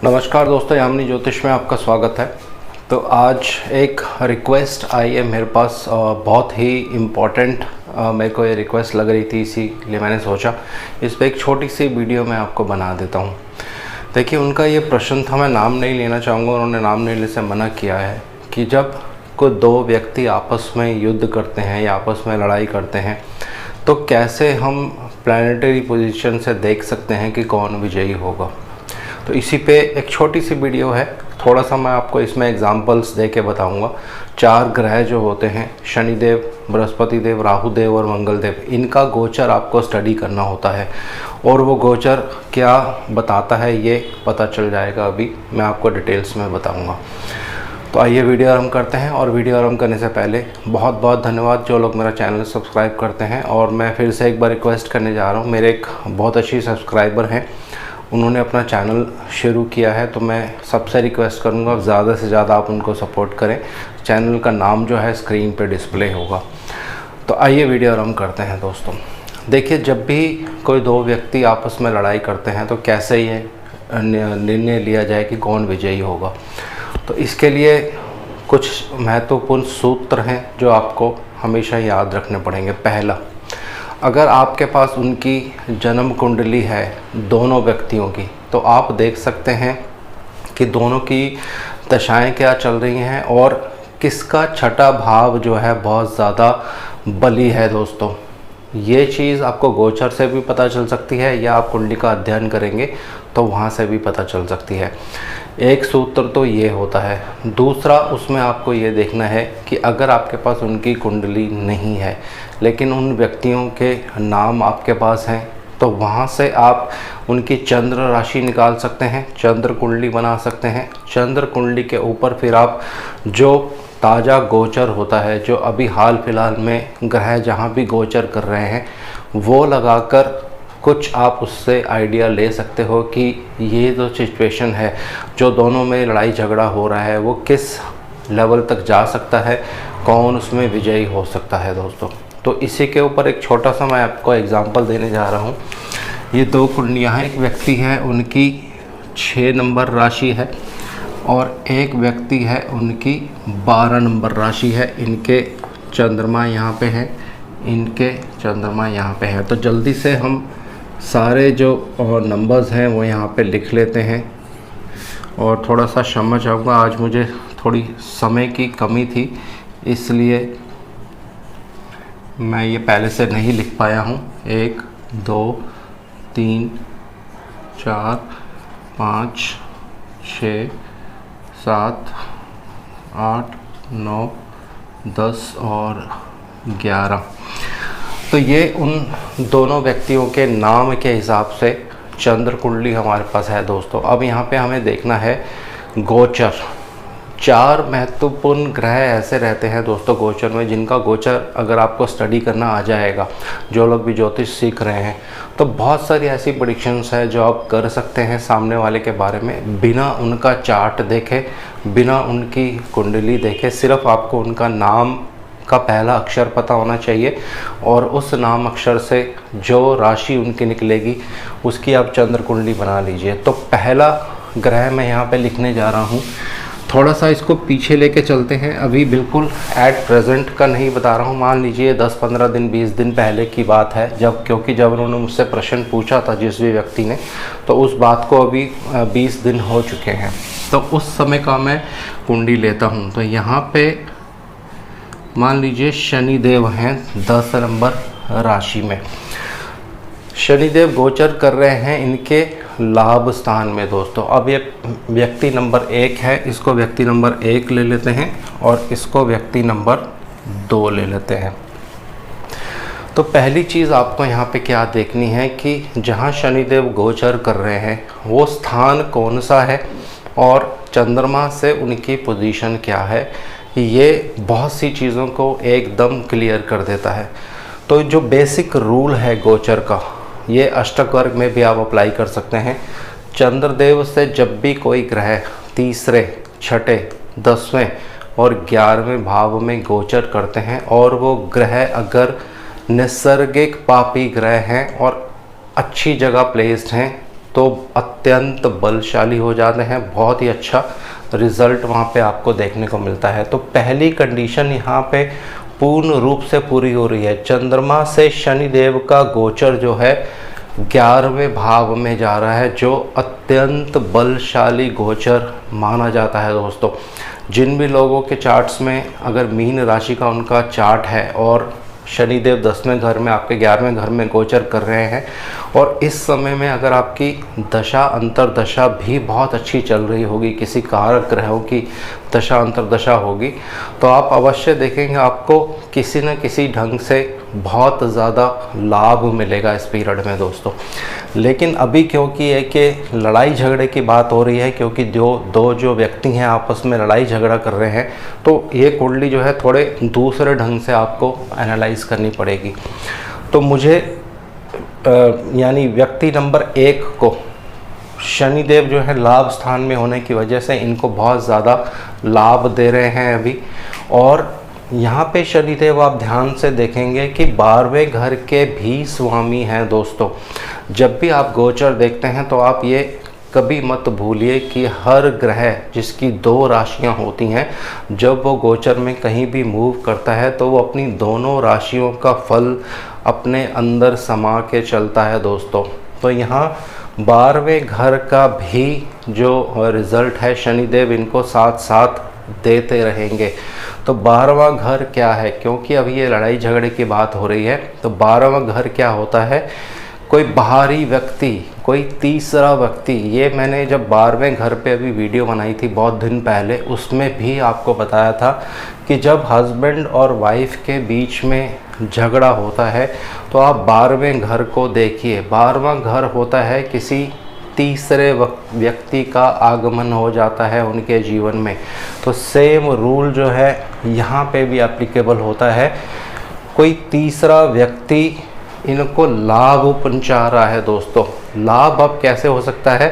नमस्कार दोस्तों, यामिनी ज्योतिष में आपका स्वागत है। तो आज एक रिक्वेस्ट आई है मेरे पास, बहुत ही इम्पोर्टेंट मेरे को ये रिक्वेस्ट लग रही थी, इसीलिए मैंने सोचा इस पर एक छोटी सी वीडियो मैं आपको बना देता हूँ। देखिए, उनका ये प्रश्न था, मैं नाम नहीं लेना चाहूँगा, उन्होंने नाम लेने से मना किया है कि जब कोई दो व्यक्ति आपस में युद्ध करते हैं या आपस में लड़ाई करते हैं तो कैसे हम प्लानिटरी पोजीशन से देख सकते हैं कि कौन विजयी होगा। तो इसी पे एक छोटी सी वीडियो है, थोड़ा सा मैं आपको इसमें एग्जांपल्स दे के बताऊँगा। 4 ग्रह जो होते हैं, शनिदेव, बृहस्पति देव, राहु देव और मंगल देव, इनका गोचर आपको स्टडी करना होता है और वो गोचर क्या बताता है ये पता चल जाएगा। अभी मैं आपको डिटेल्स में बताऊँगा। तो आइए वीडियो आरंभ करते हैं। और वीडियो आरंभ करने से पहले बहुत बहुत धन्यवाद जो लोग मेरा चैनल सब्सक्राइब करते हैं। और मैं फिर से एक बार रिक्वेस्ट करने जा रहा हूँ, मेरे एक बहुत अच्छी सब्सक्राइबर हैं, उन्होंने अपना चैनल शुरू किया है, तो मैं सबसे रिक्वेस्ट करूँगा ज़्यादा से ज़्यादा आप उनको सपोर्ट करें। चैनल का नाम जो है स्क्रीन पे डिस्प्ले होगा। तो आइए वीडियो आरंभ करते हैं दोस्तों। देखिए, जब भी कोई दो व्यक्ति आपस में लड़ाई करते हैं तो कैसे ये निर्णय लिया जाए कि कौन विजयी होगा। तो इसके लिए कुछ महत्वपूर्ण सूत्र हैं जो आपको हमेशा याद रखने पड़ेंगे। पहला, अगर आपके पास उनकी जन्म कुंडली है दोनों व्यक्तियों की, तो आप देख सकते हैं कि दोनों की दशाएं क्या चल रही हैं और किसका छठा भाव जो है बहुत ज़्यादा बली है दोस्तों। ये चीज़ आपको गोचर से भी पता चल सकती है या आप कुंडली का अध्ययन करेंगे तो वहाँ से भी पता चल सकती है। एक सूत्र तो ये होता है। दूसरा, उसमें आपको ये देखना है कि अगर आपके पास उनकी कुंडली नहीं है लेकिन उन व्यक्तियों के नाम आपके पास हैं, तो वहाँ से आप उनकी चंद्र राशि निकाल सकते हैं, चंद्र कुंडली बना सकते हैं। चंद्र कुंडली के ऊपर फिर आप जो ताज़ा गोचर होता है, जो अभी हाल फिलहाल में ग्रह जहाँ भी गोचर कर रहे हैं, वो लगाकर कुछ आप उससे आइडिया ले सकते हो कि ये जो सिचुएशन है, जो दोनों में लड़ाई झगड़ा हो रहा है, वो किस लेवल तक जा सकता है, कौन उसमें विजयी हो सकता है दोस्तों। तो इसी के ऊपर एक छोटा सा मैं आपको एग्जांपल देने जा रहा हूँ। ये 2 कुंडलियाँ हैं, एक व्यक्ति है उनकी 6 नंबर राशि है और एक व्यक्ति है उनकी 12 नंबर राशि है। इनके चंद्रमा यहाँ पे है, इनके चंद्रमा यहाँ पे है। तो जल्दी से हम सारे जो नंबर्स हैं वो यहाँ पे लिख लेते हैं। और थोड़ा सा क्षमा चाहूँगा, आज मुझे थोड़ी समय की कमी थी, इसलिए मैं ये पहले से नहीं लिख पाया हूँ। 1 2 3 4 5 6 7 8 9 10 और 11। तो ये उन दोनों व्यक्तियों के नाम के हिसाब से चंद्र कुंडली हमारे पास है दोस्तों। अब यहाँ पे हमें देखना है गोचर। 4 महत्वपूर्ण ग्रह ऐसे रहते हैं दोस्तों गोचर में, जिनका गोचर अगर आपको स्टडी करना आ जाएगा, जो लोग भी ज्योतिष सीख रहे हैं, तो बहुत सारी ऐसी प्रेडिक्शंस है जो आप कर सकते हैं सामने वाले के बारे में, बिना उनका चार्ट देखे, बिना उनकी कुंडली देखे। सिर्फ आपको उनका नाम का पहला अक्षर पता होना चाहिए और उस नाम अक्षर से जो राशि उनकी निकलेगी उसकी आप चंद्र कुंडली बना लीजिए। तो पहला ग्रह मैं यहाँ पे लिखने जा रहा हूँ। थोड़ा सा इसको पीछे लेके चलते हैं, अभी बिल्कुल एट प्रेजेंट का नहीं बता रहा हूँ। मान लीजिए 10-15 दिन 20 दिन पहले की बात है, क्योंकि जब उन्होंने मुझसे प्रश्न पूछा था जिस भी व्यक्ति ने, तो उस बात को अभी 20 दिन हो चुके हैं। तो उस समय का मैं कुंडली लेता हूँ। तो यहाँ पे मान लीजिए शनिदेव हैं 10 नंबर राशि में। शनिदेव गोचर कर रहे हैं इनके लाभ स्थान में दोस्तों। अब ये व्यक्ति नंबर 1 है, इसको व्यक्ति नंबर 1 ले लेते हैं और इसको व्यक्ति नंबर 2 ले लेते हैं। तो पहली चीज़ आपको यहाँ पे क्या देखनी है कि जहाँ शनिदेव गोचर कर रहे हैं वो स्थान कौन सा है और चंद्रमा से उनकी पोजीशन क्या है। ये बहुत सी चीज़ों को एकदम क्लियर कर देता है। तो जो बेसिक रूल है गोचर का, ये अष्टक वर्ग में भी आप अप्लाई कर सकते हैं। चंद्रदेव से जब भी कोई ग्रह तीसरे, छठे, 10वें और 11वें भाव में गोचर करते हैं और वो ग्रह अगर नैसर्गिक पापी ग्रह हैं और अच्छी जगह प्लेस्ड हैं, तो अत्यंत बलशाली हो जाते हैं, बहुत ही अच्छा रिजल्ट वहाँ पे आपको देखने को मिलता है। तो पहली कंडीशन यहाँ पे पूर्ण रूप से पूरी हो रही है। चंद्रमा से शनिदेव का गोचर जो है 11वें भाव में जा रहा है, जो अत्यंत बलशाली गोचर माना जाता है दोस्तों। जिन भी लोगों के चार्ट्स में अगर मीन राशि का उनका चार्ट है और शनिदेव 10वें घर में आपके 11वें घर में गोचर कर रहे हैं और इस समय में अगर आपकी दशा अंतरदशा भी बहुत अच्छी चल रही होगी, किसी कारक ग्रहों की दशा अंतरदशा होगी, तो आप अवश्य देखेंगे आपको किसी न किसी ढंग से बहुत ज़्यादा लाभ मिलेगा इस पीरियड में दोस्तों। लेकिन अभी क्योंकि है कि लड़ाई झगड़े की बात हो रही है, क्योंकि दो जो व्यक्ति हैं आपस में लड़ाई झगड़ा कर रहे हैं, तो ये कुंडली जो है थोड़े दूसरे ढंग से आपको एनालाइज करनी पड़ेगी। तो मुझे यानी व्यक्ति नंबर 1 को शनिदेव जो है लाभ स्थान में होने की वजह से इनको बहुत ज़्यादा लाभ दे रहे हैं अभी। और यहाँ पे शनिदेव आप ध्यान से देखेंगे कि 12वें घर के भी स्वामी हैं दोस्तों। जब भी आप गोचर देखते हैं तो आप ये कभी मत भूलिए कि हर ग्रह जिसकी 2 राशियाँ होती हैं, जब वो गोचर में कहीं भी मूव करता है तो वो अपनी दोनों राशियों का फल अपने अंदर समा के चलता है दोस्तों। तो यहाँ 12वें घर का भी जो रिज़ल्ट है शनिदेव इनको साथ साथ देते रहेंगे। तो 12वां घर क्या है, क्योंकि अभी ये लड़ाई झगड़े की बात हो रही है, तो 12वां घर क्या होता है, कोई बाहरी व्यक्ति, कोई तीसरा व्यक्ति। ये मैंने जब 12वें घर पे अभी वीडियो बनाई थी बहुत दिन पहले, उसमें भी आपको बताया था कि जब हस्बैंड और वाइफ के बीच में झगड़ा होता है तो आप 12वें घर को देखिए। 12वां घर होता है किसी तीसरे व्यक्ति का आगमन हो जाता है उनके जीवन में। तो सेम रूल जो है यहाँ पे भी एप्लीकेबल होता है। कोई तीसरा व्यक्ति इनको लाभ पहुंचा रहा है दोस्तों। लाभ अब कैसे हो सकता है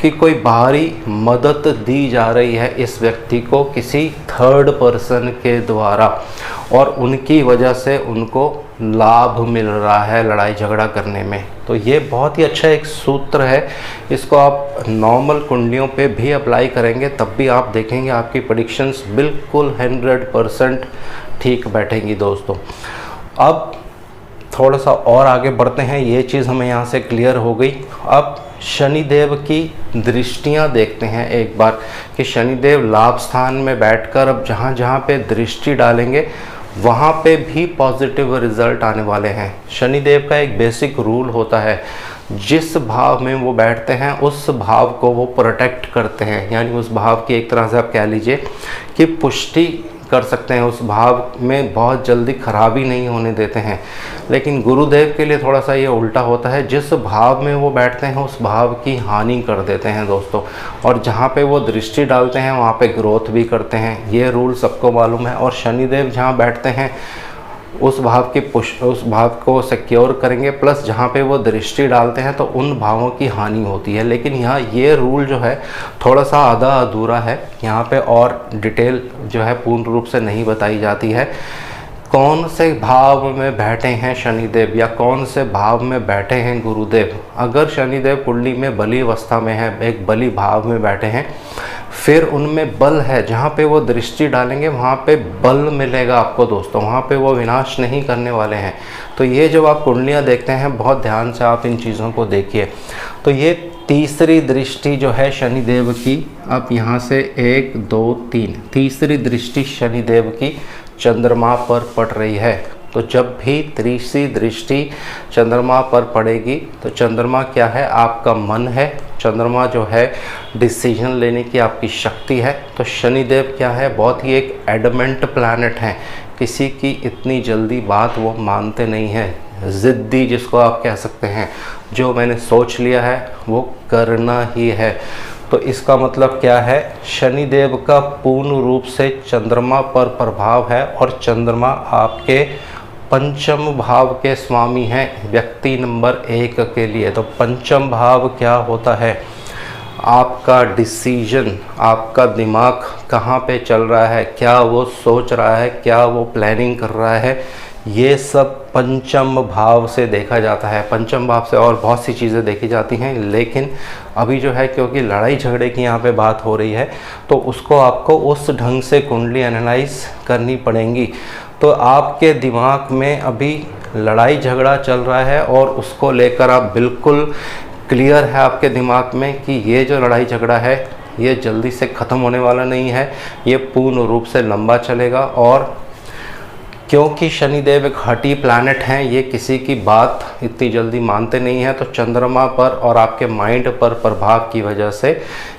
कि कोई बाहरी मदद दी जा रही है इस व्यक्ति को किसी थर्ड पर्सन के द्वारा, और उनकी वजह से उनको लाभ मिल रहा है लड़ाई झगड़ा करने में। तो ये बहुत ही अच्छा एक सूत्र है, इसको आप नॉर्मल कुंडलियों पे भी अप्लाई करेंगे तब भी आप देखेंगे आपकी प्रेडिक्शंस बिल्कुल 100% ठीक बैठेंगी दोस्तों। अब थोड़ा सा और आगे बढ़ते हैं, ये चीज़ हमें यहाँ से क्लियर हो गई। अब शनिदेव की दृष्टियाँ देखते हैं एक बार कि शनिदेव लाभ स्थान में बैठकर अब जहाँ जहाँ पे दृष्टि डालेंगे वहाँ पे भी पॉजिटिव रिजल्ट आने वाले हैं। शनिदेव का एक बेसिक रूल होता है, जिस भाव में वो बैठते हैं उस भाव को वो प्रोटेक्ट करते हैं, यानी उस भाव की एक तरह से आप कह लीजिए कि पुष्टि कर सकते हैं, उस भाव में बहुत जल्दी खराबी नहीं होने देते हैं। लेकिन गुरुदेव के लिए थोड़ा सा ये उल्टा होता है, जिस भाव में वो बैठते हैं उस भाव की हानि कर देते हैं दोस्तों, और जहाँ पे वो दृष्टि डालते हैं वहाँ पे ग्रोथ भी करते हैं। ये रूल सबको मालूम है। और शनिदेव जहाँ बैठते हैं उस भाव को सिक्योर करेंगे, प्लस जहाँ पे वो दृष्टि डालते हैं तो उन भावों की हानि होती है। लेकिन यहाँ ये रूल जो है थोड़ा सा आधा अधूरा है, यहाँ पे और डिटेल जो है पूर्ण रूप से नहीं बताई जाती है। कौन से भाव में बैठे हैं शनिदेव या कौन से भाव में बैठे हैं गुरुदेव, अगर शनिदेव कुंडली में बली अवस्था में है, एक बली भाव में बैठे हैं, फिर उनमें बल है, जहाँ पे वो दृष्टि डालेंगे वहाँ पे बल मिलेगा आपको दोस्तों, वहाँ पे वो विनाश नहीं करने वाले हैं। तो ये जब आप कुंडलियाँ देखते हैं बहुत ध्यान से आप इन चीज़ों को देखिए। तो ये तीसरी दृष्टि जो है शनिदेव की, आप यहाँ से 1 2 3 तीसरी दृष्टि शनिदेव की चंद्रमा पर पड़ रही है। तो जब भी तीसरी दृष्टि चंद्रमा पर पड़ेगी तो चंद्रमा क्या है, आपका मन है। चंद्रमा जो है डिसीजन लेने की आपकी शक्ति है। तो शनिदेव क्या है, बहुत ही एक एडमेंट प्लैनेट है, किसी की इतनी जल्दी बात वो मानते नहीं हैं, ज़िद्दी जिसको आप कह सकते हैं, जो मैंने सोच लिया है वो करना ही है। तो इसका मतलब क्या है, शनिदेव का पूर्ण रूप से चंद्रमा पर प्रभाव है और चंद्रमा आपके पंचम भाव के स्वामी हैं व्यक्ति नंबर 1 के लिए। तो पंचम भाव क्या होता है, आपका डिसीजन, आपका दिमाग कहाँ पे चल रहा है, क्या वो सोच रहा है, क्या वो प्लानिंग कर रहा है, ये सब पंचम भाव से देखा जाता है। पंचम भाव से और बहुत सी चीज़ें देखी जाती हैं, लेकिन अभी जो है क्योंकि लड़ाई झगड़े की यहाँ पे बात हो रही है तो उसको आपको उस ढंग से कुंडली एनालाइज करनी पड़ेगी। तो आपके दिमाग में अभी लड़ाई झगड़ा चल रहा है और उसको लेकर आप बिल्कुल क्लियर है आपके दिमाग में कि ये जो लड़ाई झगड़ा है ये जल्दी से ख़त्म होने वाला नहीं है, ये पूर्ण रूप से लंबा चलेगा। और क्योंकि शनिदेव एक हठी प्लैनेट हैं, ये किसी की बात इतनी जल्दी मानते नहीं हैं, तो चंद्रमा पर और आपके माइंड पर प्रभाव की वजह से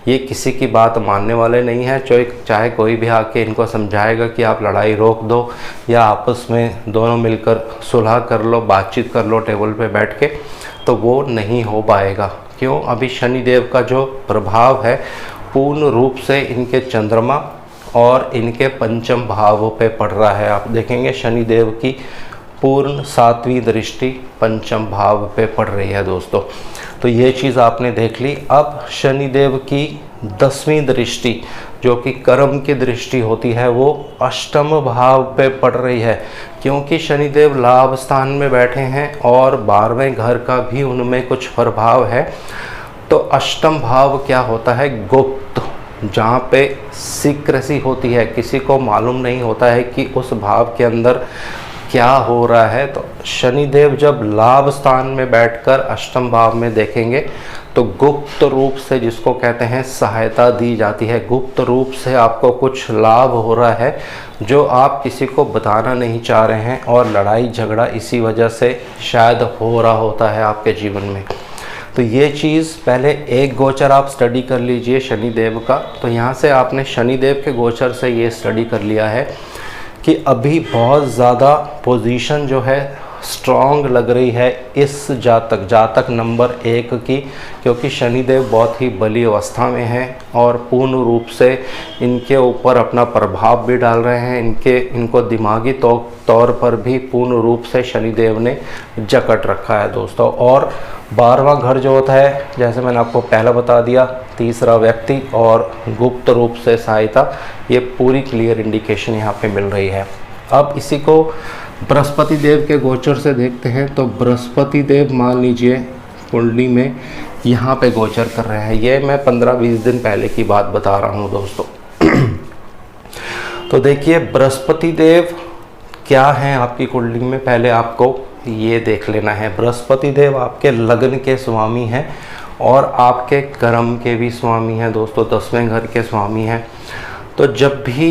ये किसी की बात मानने वाले नहीं हैं। चाहे कोई भी आके इनको समझाएगा कि आप लड़ाई रोक दो या आपस में दोनों मिलकर सुलह कर लो, बातचीत कर लो टेबल पे बैठ के, तो वो नहीं हो पाएगा। क्यों? अभी शनिदेव का जो प्रभाव है पूर्ण रूप से इनके चंद्रमा और इनके पंचम भावों पे पड़ रहा है। आप देखेंगे शनिदेव की पूर्ण 7वीं दृष्टि पंचम भाव पे पड़ रही है दोस्तों। तो ये चीज़ आपने देख ली। अब शनिदेव की 10वीं दृष्टि जो कि कर्म की दृष्टि होती है वो अष्टम भाव पे पड़ रही है, क्योंकि शनिदेव लाभ स्थान में बैठे हैं और 12वें घर का भी उनमें कुछ प्रभाव है। तो अष्टम भाव क्या होता है? गुप्त, जहाँ पे सीक्रेसी होती है, किसी को मालूम नहीं होता है कि उस भाव के अंदर क्या हो रहा है। तो शनिदेव जब लाभ स्थान में बैठकर अष्टम भाव में देखेंगे तो गुप्त रूप से, जिसको कहते हैं सहायता दी जाती है, गुप्त रूप से आपको कुछ लाभ हो रहा है जो आप किसी को बताना नहीं चाह रहे हैं, और लड़ाई झगड़ा इसी वजह से शायद हो रहा होता है आपके जीवन में। तो ये चीज़ पहले एक गोचर आप स्टडी कर लीजिए शनिदेव का। तो यहाँ से आपने शनिदेव के गोचर से ये स्टडी कर लिया है कि अभी बहुत ज़्यादा पोजीशन जो है स्ट्रॉन्ग लग रही है इस जातक नंबर 1 की, क्योंकि शनिदेव बहुत ही बली अवस्था में हैं और पूर्ण रूप से इनके ऊपर अपना प्रभाव भी डाल रहे हैं। इनको दिमागी तौर पर भी पूर्ण रूप से शनिदेव ने जकड़ रखा है दोस्तों। और 12वां घर जो होता है, जैसे मैंने आपको पहला बता दिया, तीसरा व्यक्ति और गुप्त रूप से सहायता, ये पूरी क्लियर इंडिकेशन यहाँ पे मिल रही है। अब इसी को बृहस्पति देव के गोचर से देखते हैं। तो बृहस्पति देव मान लीजिए कुंडली में यहाँ पे गोचर कर रहे हैं। ये मैं 15-20 दिन पहले की बात बता रहा हूँ दोस्तों। तो देखिए बृहस्पति देव क्या हैं आपकी कुंडली में, पहले आपको ये देख लेना है। बृहस्पति देव आपके लग्न के स्वामी हैं और आपके कर्म के भी स्वामी हैं दोस्तों, 10वें घर के स्वामी हैं। तो जब भी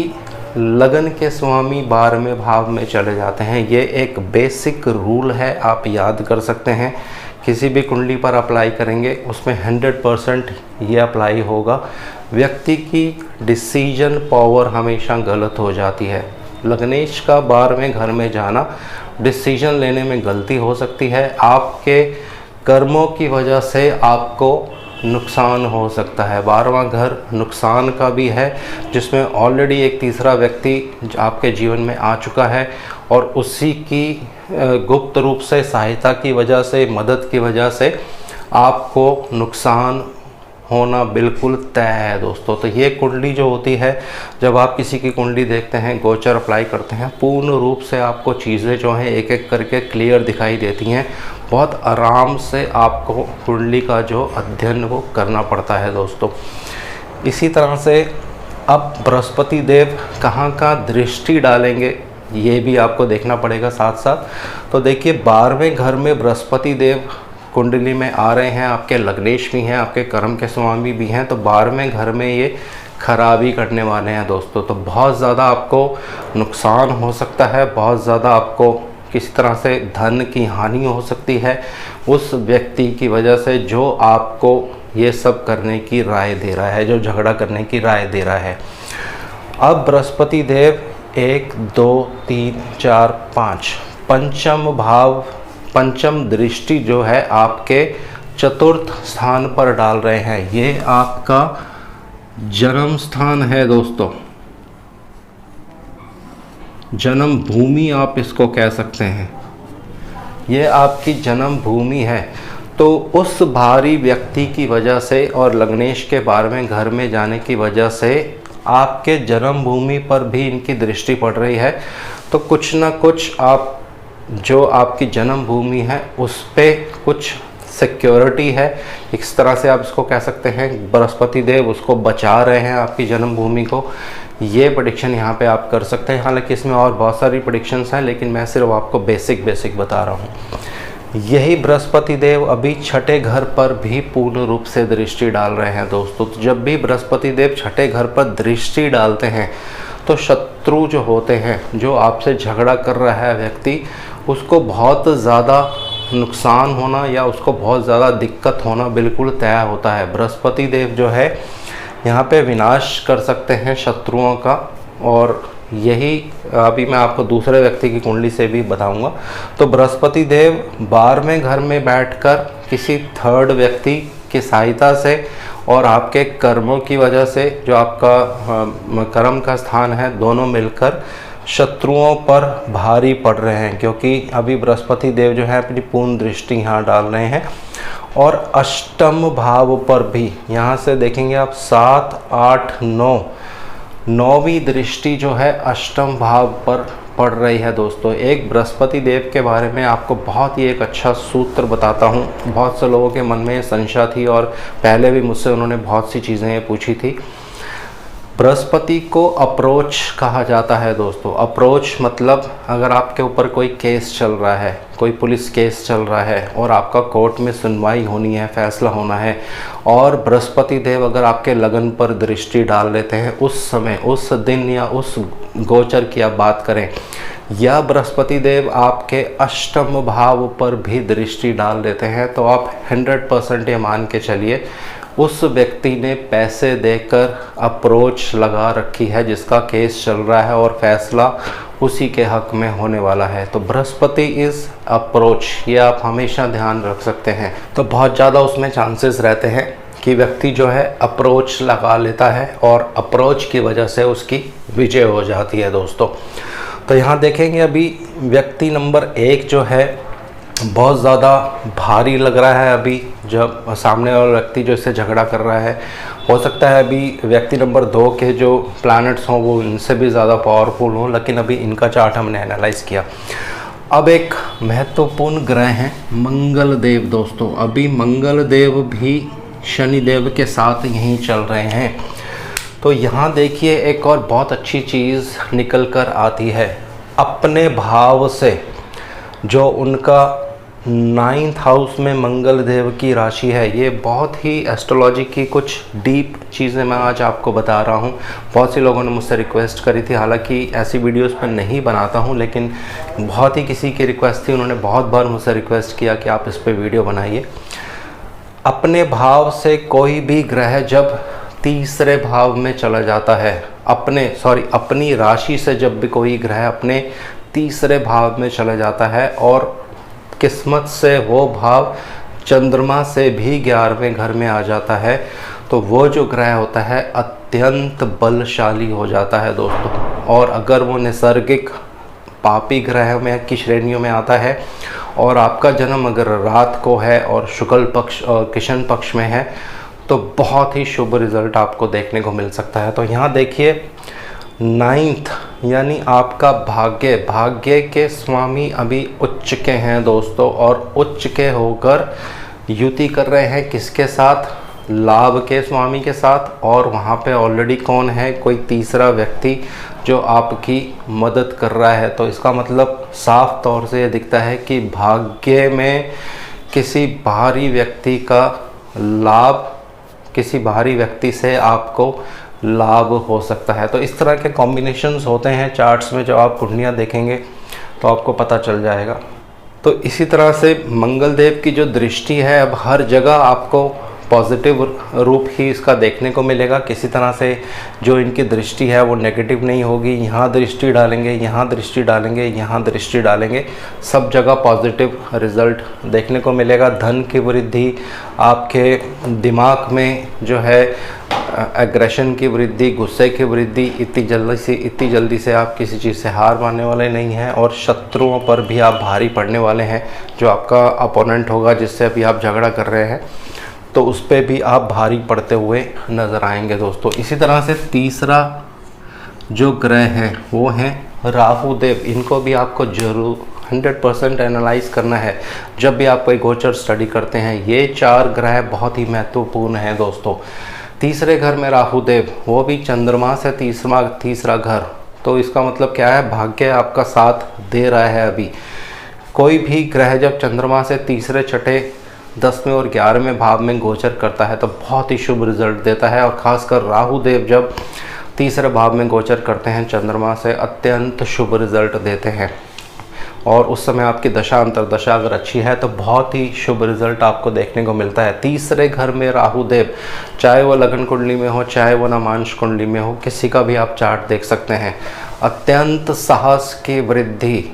लगन के स्वामी 12वें भाव में चले जाते हैं, ये एक बेसिक रूल है, आप याद कर सकते हैं। किसी भी कुंडली पर अप्लाई करेंगे उसमें 100% ये अप्लाई होगा। व्यक्ति की डिसीजन पावर हमेशा गलत हो जाती है। लग्नेश का 12वें घर में जाना डिसीजन लेने में गलती हो सकती है। आपके कर्मों की वजह से आपको नुकसान हो सकता है। 12वां घर नुकसान का भी है, जिसमें ऑलरेडी एक तीसरा व्यक्ति आपके जीवन में आ चुका है और उसी की गुप्त रूप से सहायता की वजह से, मदद की वजह से आपको नुकसान होना बिल्कुल तय है दोस्तों। तो ये कुंडली जो होती है, जब आप किसी की कुंडली देखते हैं, गोचर अप्लाई करते हैं, पूर्ण रूप से आपको चीज़ें जो हैं एक एक करके क्लियर दिखाई देती हैं। बहुत आराम से आपको कुंडली का जो अध्ययन वो करना पड़ता है दोस्तों। इसी तरह से अब बृहस्पति देव कहाँ का दृष्टि डालेंगे ये भी आपको देखना पड़ेगा साथ साथ। तो देखिए 12वें घर में बृहस्पति देव कुंडली में आ रहे हैं, आपके लग्नेश भी हैं, आपके कर्म के स्वामी भी हैं। तो 12वें घर में ये खराबी करने वाले हैं दोस्तों। तो बहुत ज़्यादा आपको नुकसान हो सकता है, बहुत ज़्यादा आपको किसी तरह से धन की हानि हो सकती है उस व्यक्ति की वजह से जो आपको ये सब करने की राय दे रहा है, जो झगड़ा करने की राय दे रहा है। अब बृहस्पति देव 1 2 3 4 5 पंचम भाव, पंचम दृष्टि जो है आपके चतुर्थ स्थान पर डाल रहे हैं। ये आपका जन्म स्थान है दोस्तों, जन्म भूमि आप इसको कह सकते हैं। ये आपकी जन्म भूमि है। तो उस भारी व्यक्ति की वजह से और लग्नेश के 12वें घर में जाने की वजह से आपके जन्म भूमि पर भी इनकी दृष्टि पड़ रही है। तो कुछ ना कुछ आप जो आपकी जन्म भूमि है उस पे कुछ सिक्योरिटी है, इस तरह से आप इसको कह सकते हैं। बृहस्पति देव उसको बचा रहे हैं आपकी जन्म भूमि को, ये प्रेडिक्शन यहाँ पे आप कर सकते हैं। हालांकि इसमें और बहुत सारी प्रेडिक्शंस हैं, लेकिन मैं सिर्फ आपको बेसिक बता रहा हूँ। यही बृहस्पति देव अभी छठे घर पर भी पूर्ण रूप से दृष्टि डाल रहे हैं दोस्तों। तो जब भी बृहस्पति देव छठे घर पर दृष्टि डालते हैं तो शत्रु जो होते हैं, जो आपसे झगड़ा कर रहा है व्यक्ति, उसको बहुत ज़्यादा नुकसान होना या उसको बहुत ज़्यादा दिक्कत होना बिल्कुल तय होता है। बृहस्पति देव जो है यहाँ पे विनाश कर सकते हैं शत्रुओं का, और यही अभी मैं आपको दूसरे व्यक्ति की कुंडली से भी बताऊंगा। तो बृहस्पति देव 12वें घर में बैठकर किसी थर्ड व्यक्ति की सहायता से और आपके कर्मों की वजह से, जो आपका कर्म का स्थान है, दोनों मिलकर शत्रुओं पर भारी पड़ रहे हैं, क्योंकि अभी बृहस्पति देव जो है अपनी पूर्ण दृष्टि यहाँ डाल रहे हैं। और अष्टम भाव पर भी यहाँ से देखेंगे आप 7, 8, 9, 9वीं दृष्टि जो है अष्टम भाव पर पड़ रही है दोस्तों। एक बृहस्पति देव के बारे में आपको बहुत ही एक अच्छा सूत्र बताता हूँ। बहुत से लोगों के मन में संशय थी और पहले भी मुझसे उन्होंने बहुत सी चीज़ें पूछी थी। बृहस्पति को अप्रोच कहा जाता है दोस्तों। अप्रोच मतलब अगर आपके ऊपर कोई केस चल रहा है, कोई पुलिस केस चल रहा है और आपका कोर्ट में सुनवाई होनी है, फैसला होना है, और बृहस्पति देव अगर आपके लगन पर दृष्टि डाल लेते हैं उस समय, उस दिन या उस गोचर की आप बात करें, या बृहस्पति देव आपके अष्टम भाव पर भी दृष्टि डाल देते हैं, तो आप 100% ये मान के चलिए उस व्यक्ति ने पैसे देकर अप्रोच लगा रखी है जिसका केस चल रहा है और फैसला उसी के हक में होने वाला है। तो बृहस्पति इज़ अप्रोच, ये आप हमेशा ध्यान रख सकते हैं। तो बहुत ज़्यादा उसमें चांसेस रहते हैं कि व्यक्ति जो है अप्रोच लगा लेता है और अप्रोच की वजह से उसकी विजय हो जाती है दोस्तों। तो यहाँ देखेंगे अभी व्यक्ति नंबर 1 जो है बहुत ज़्यादा भारी लग रहा है अभी, जब सामने वाला व्यक्ति जो इससे झगड़ा कर रहा है। हो सकता है अभी व्यक्ति नंबर 2 के जो प्लैनेट्स हों वो इनसे भी ज़्यादा पावरफुल हों, लेकिन अभी इनका चार्ट हमने एनालाइज किया। अब एक महत्वपूर्ण ग्रह हैं मंगल देव दोस्तों। अभी मंगल देव भी शनि देव के साथ यहीं चल रहे हैं। तो यहाँ देखिए एक और बहुत अच्छी चीज़ निकल कर आती है। अपने भाव से जो उनका 9th हाउस में मंगल देव की राशि है, ये बहुत ही एस्ट्रोलॉजी की कुछ डीप चीज़ें मैं आज आपको बता रहा हूँ। बहुत से लोगों ने मुझसे रिक्वेस्ट करी थी, हालांकि ऐसी वीडियोस पर नहीं बनाता हूँ, लेकिन बहुत ही किसी की रिक्वेस्ट थी, उन्होंने बहुत बार मुझसे रिक्वेस्ट किया कि आप इस पर वीडियो बनाइए। अपने भाव से कोई भी ग्रह जब तीसरे भाव में चला जाता है, अपनी राशि से जब भी कोई ग्रह अपने तीसरे भाव में चला जाता है और किस्मत से वो भाव चंद्रमा से भी 11वें घर में आ जाता है, तो वो जो ग्रह होता है अत्यंत बलशाली हो जाता है दोस्तों। और अगर वो नैसर्गिक पापी ग्रह में की श्रेणियों में आता है और आपका जन्म अगर रात को है और शुक्ल पक्ष और कृष्ण पक्ष में है, तो बहुत ही शुभ रिजल्ट आपको देखने को मिल सकता है। तो यहाँ देखिए 9th यानी आपका भाग्य के स्वामी अभी उच्च के हैं दोस्तों, और उच्च के होकर युति कर रहे हैं किसके साथ? लाभ के स्वामी के साथ। और वहाँ पे ऑलरेडी कौन है? कोई तीसरा व्यक्ति जो आपकी मदद कर रहा है। तो इसका मतलब साफ तौर से ये दिखता है कि भाग्य में किसी बाहरी व्यक्ति का लाभ, किसी बाहरी व्यक्ति से आपको लाभ हो सकता है। तो इस तरह के कॉम्बिनेशंस होते हैं चार्ट्स में, जब आप कुंडलियाँ देखेंगे तो आपको पता चल जाएगा। तो इसी तरह से मंगल देव की जो दृष्टि है, अब हर जगह आपको पॉजिटिव रूप ही इसका देखने को मिलेगा। किसी तरह से जो इनकी दृष्टि है वो नेगेटिव नहीं होगी। यहाँ दृष्टि डालेंगे, यहाँ दृष्टि डालेंगे, यहाँ दृष्टि डालेंगे, सब जगह पॉजिटिव रिजल्ट देखने को मिलेगा। धन की वृद्धि, आपके दिमाग में जो है एग्रेशन की वृद्धि, गुस्से की वृद्धि, इतनी जल्दी से आप किसी चीज़ से हार मानने वाले नहीं हैं। और शत्रुओं पर भी आप भारी पड़ने वाले हैं। जो आपका अपोनेंट होगा जिससे अभी आप झगड़ा कर रहे हैं, तो उस पर भी आप भारी पड़ते हुए नज़र आएंगे दोस्तों। इसी तरह से तीसरा जो ग्रह है वो हैं राहु देव। इनको भी आपको जरूर 100% एनालाइज करना है जब भी आप कोई गोचर स्टडी करते हैं। ये 4 ग्रह बहुत ही महत्वपूर्ण हैं दोस्तों। तीसरे घर में राहु देव, वो भी चंद्रमा से तीसरा घर, तो इसका मतलब क्या है, भाग्य आपका साथ दे रहा है। अभी कोई भी ग्रह जब चंद्रमा से तीसरे, छठे, 10वें और 11वें भाव में गोचर करता है तो बहुत ही शुभ रिजल्ट देता है। और ख़ासकर राहु देव जब तीसरे भाव में गोचर करते हैं चंद्रमा से, अत्यंत शुभ रिजल्ट देते हैं। और उस समय आपकी दशा अंतरदशा अगर अच्छी है तो बहुत ही शुभ रिजल्ट आपको देखने को मिलता है। तीसरे घर में राहु देव, चाहे वो लगन कुंडली में हो, चाहे वो नमांश कुंडली में हो, किसी का भी आप चार्ट देख सकते हैं, अत्यंत साहस की वृद्धि,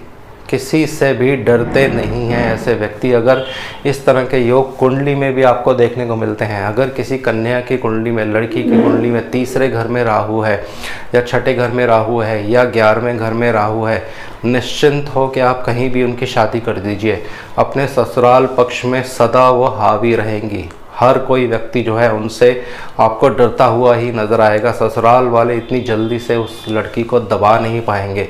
किसी से भी डरते नहीं हैं ऐसे व्यक्ति। अगर इस तरह के योग कुंडली में भी आपको देखने को मिलते हैं, अगर किसी कन्या की कुंडली में, लड़की की कुंडली में तीसरे घर में राहु है या छठे घर में राहु है या 11वें घर में राहु है, निश्चिंत हो कि आप कहीं भी उनकी शादी कर दीजिए। अपने ससुराल पक्ष में सदा वो हावी रहेंगी। हर कोई व्यक्ति जो है उनसे आपको डरता हुआ ही नज़र आएगा। ससुराल वाले इतनी जल्दी से उस लड़की को दबा नहीं पाएंगे।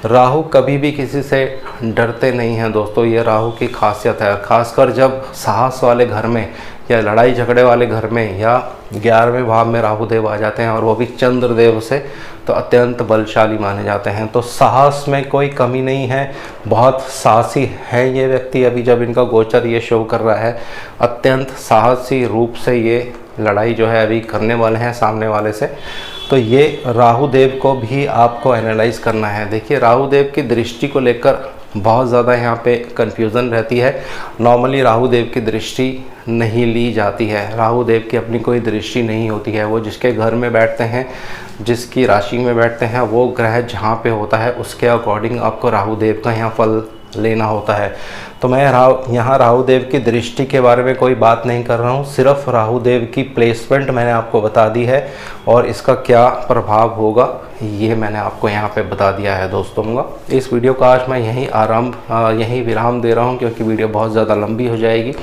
राहु कभी भी किसी से डरते नहीं हैं दोस्तों, ये राहु की खासियत है। खासकर जब साहस वाले घर में या लड़ाई झगड़े वाले घर में या 11वें भाव में राहु देव आ जाते हैं और वो भी चंद्र देव से, तो अत्यंत बलशाली माने जाते हैं। तो साहस में कोई कमी नहीं है, बहुत साहसी हैं ये व्यक्ति। अभी जब इनका गोचर ये शो कर रहा है, अत्यंत साहसी रूप से ये लड़ाई जो है अभी करने वाले हैं सामने वाले से। तो ये राहु देव को भी आपको एनालाइज करना है। देखिए, राहु देव की दृष्टि को लेकर बहुत ज़्यादा यहाँ पे कन्फ्यूज़न रहती है। नॉर्मली राहु देव की दृष्टि नहीं ली जाती है, राहु देव की अपनी कोई दृष्टि नहीं होती है। वो जिसके घर में बैठते हैं, जिसकी राशि में बैठते हैं, वो ग्रह जहाँ पे होता है उसके अकॉर्डिंग आपको राहु देव का यहाँ फल लेना होता है। तो मैं यहाँ राहु देव की दृष्टि के बारे में कोई बात नहीं कर रहा हूँ, सिर्फ राहु देव की प्लेसमेंट मैंने आपको बता दी है और इसका क्या प्रभाव होगा ये मैंने आपको यहाँ पे बता दिया है दोस्तों। इस वीडियो का आज मैं यहीं विराम दे रहा हूँ क्योंकि वीडियो बहुत ज़्यादा लंबी हो जाएगी।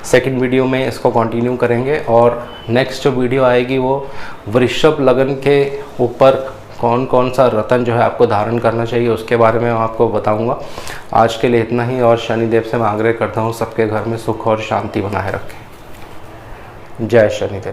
सेकंड वीडियो में इसको कंटिन्यू करेंगे और नेक्स्ट जो वीडियो आएगी वो वृषभ लगन के ऊपर कौन कौन सा रत्न जो है आपको धारण करना चाहिए उसके बारे में मैं आपको बताऊंगा। आज के लिए इतना ही और शनिदेव से मैं आग्रह करता हूँ सबके घर में सुख और शांति बनाए रखें। जय शनिदेव।